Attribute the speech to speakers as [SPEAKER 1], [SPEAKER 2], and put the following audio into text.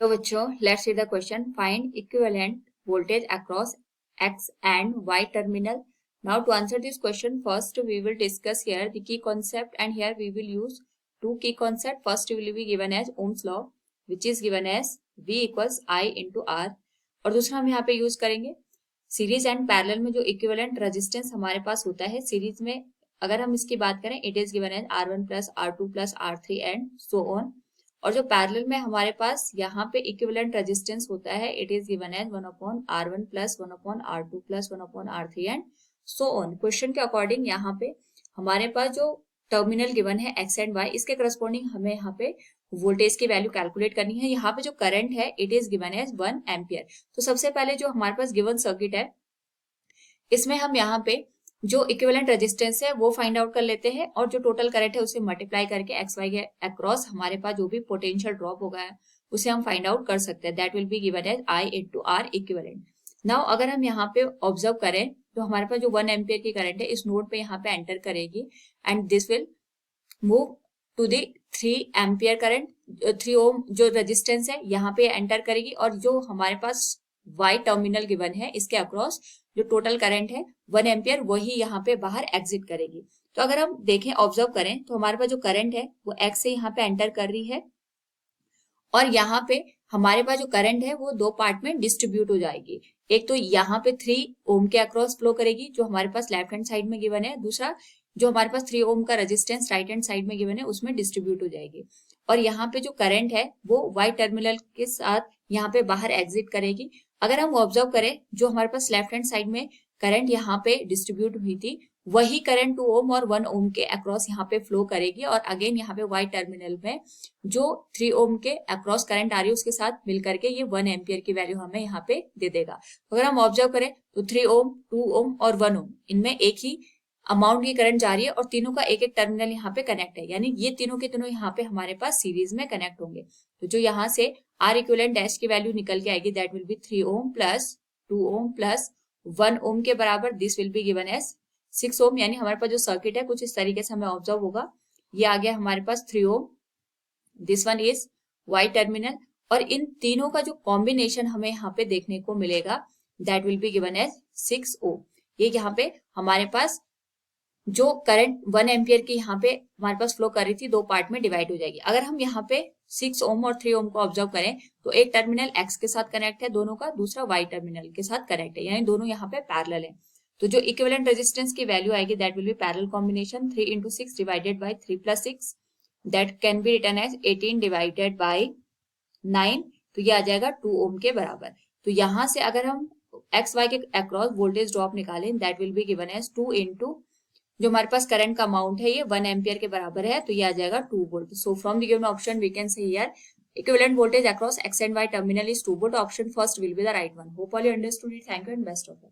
[SPEAKER 1] तो बच्चों let's see the question, find equivalent voltage across x and y terminal. Now to answer this question, first we will discuss here the key concept, and here we will use two key concept. First will be given as Ohm's law, which is given as V equals I into R, और दूसरा हम यहाँ पे use करेंगे series and parallel में जो equivalent resistance हमारे पास होता है सीरीज में। अगर हम इसकी बात करें, it is given as R1 plus R2 plus R3 and so on. और जो पैरेलल में हमारे पास यहाँ पे इक्विवेलेंट रेजिस्टेंस होता है, it is given as 1/R1 plus 1/R2 plus 1/R3 and so on. Question के अकॉर्डिंग यहाँ पे हमारे पास जो टर्मिनल गिवन है एक्स एंड वाई, इसके करस्पॉन्डिंग हमें यहाँ पे वोल्टेज की वैल्यू कैलकुलेट करनी है। यहाँ पे जो करंट है it is given as 1 ampere. तो सबसे पहले जो हमारे पास गिवन सर्किट है, इसमें हम यहाँ पे जो इक्विवेलेंट रेजिस्टेंस है वो फाइंड आउट कर लेते हैं, और जो टोटल करंट है उसे मल्टीप्लाई करके एक्स वाई के अक्रॉस हमारे पास जो भी पोटेंशियल ड्रॉप होगा है उसे हम फाइंड आउट कर सकते हैं। That will be given as I into R equivalent. Now अगर हम यहाँ पे ऑब्जर्व करें तो हमारे पास जो 1 एम्पियर की करंट है इस नोड पे यहाँ पे एंटर करेगी, and this will move to the 3 ampere current, 3 ohm जो रेजिस्टेंस है यहाँ पे एंटर करेगी, और जो हमारे पास वाई टर्मिनल गिवन है इसके अक्रॉस जो टोटल करंट है 1 एम्पियर वही यहाँ पे बाहर एग्जिट करेगी। तो अगर हम देखें ऑब्जर्व करें तो हमारे पास जो करंट है वो एक्स से यहाँ पे एंटर कर रही है, और यहाँ पे हमारे पास जो करंट है वो दो पार्ट में डिस्ट्रीब्यूट हो जाएगी। एक तो यहाँ पे 3 ओम के अक्रॉस फ्लो करेगी जो हमारे पास लेफ्ट हैंड साइड में गिवन है, दूसरा जो हमारे पास 3 ओम का रेजिस्टेंस राइट हैंड साइड में गिवन है उसमें डिस्ट्रीब्यूट हो जाएगी। और यहाँ पे जो करंट है वो वाई टर्मिनल के साथ यहाँ पे बाहर एग्जिट करेगी। अगर हम ऑब्जर्व करें जो हमारे पास लेफ्ट हैंड साइड में करंट यहाँ पे डिस्ट्रीब्यूट हुई थी वही करंट 2 ओम और 1 ओम के अक्रॉस यहाँ पे फ्लो करेगी, और अगेन यहाँ पे वाई टर्मिनल में जो 3 ओम के अक्रॉस करंट आ रही है उसके साथ मिलकर के ये 1 एम्पियर की वैल्यू हमें यहाँ पे दे देगा। अगर हम ऑब्जर्व करें तो 3 ओम, 2 ओम और 1 ओम इनमें एक ही अमाउंट की करंट जा रही है, और तीनों का एक एक टर्मिनल यहाँ पे कनेक्ट है, यानी ये तीनों के तीनों यहाँ पे हमारे पास सीरीज में कनेक्ट होंगे। तो जो यहाँ से आर इक्विवेलेंट डैश की वैल्यू निकल के आएगी that will be 3 ohm plus 2 ohm plus 1 ohm के बराबर, this will be given as 6 ohm. यानी हमारे पास जो सर्किट है कुछ इस तरीके से हमें ऑब्जर्व होगा। ये आ गया हमारे पास 3 ohm, this one is Y terminal, और इन तीनों का जो कॉम्बिनेशन हमें यहाँ पे देखने को मिलेगा that will be given as 6 ohm. ये यहाँ पे हमारे पास जो करंट 1 एम्पियर की यहाँ पे हमारे पास फ्लो कर रही थी दो पार्ट में डिवाइड हो जाएगी। अगर हम यहाँ पे 6 ओम और 3 ओम को ऑब्जर्व करें तो एक टर्मिनल एक्स के साथ कनेक्ट है दोनों का, दूसरा वाई टर्मिनल के साथ कनेक्ट है, यानी दोनों यहाँ पे पैरेलल है। तो जो इक्विवेलेंट रेजिस्टेंस की वैल्यू आएगी that will be parallel combination 3 into 6 divided by 3 plus 6, that can be written as 18 divided by 9। तो ये आ जाएगा 2 ओम के बराबर। तो यहाँ से अगर हम एक्स वाई के अक्रॉस वोल्टेज ड्रॉप निकालें that will be given as 2 into जो हमारे पास करंट का अमाउंट है ये 1 एम्पियर के बराबर है, तो ये आ जाएगा 2 volt. So from the given option we can say here equivalent voltage across x and y terminal is 2 volt. Option first will be the right one. Hope all you understood it. Thank you and best of luck.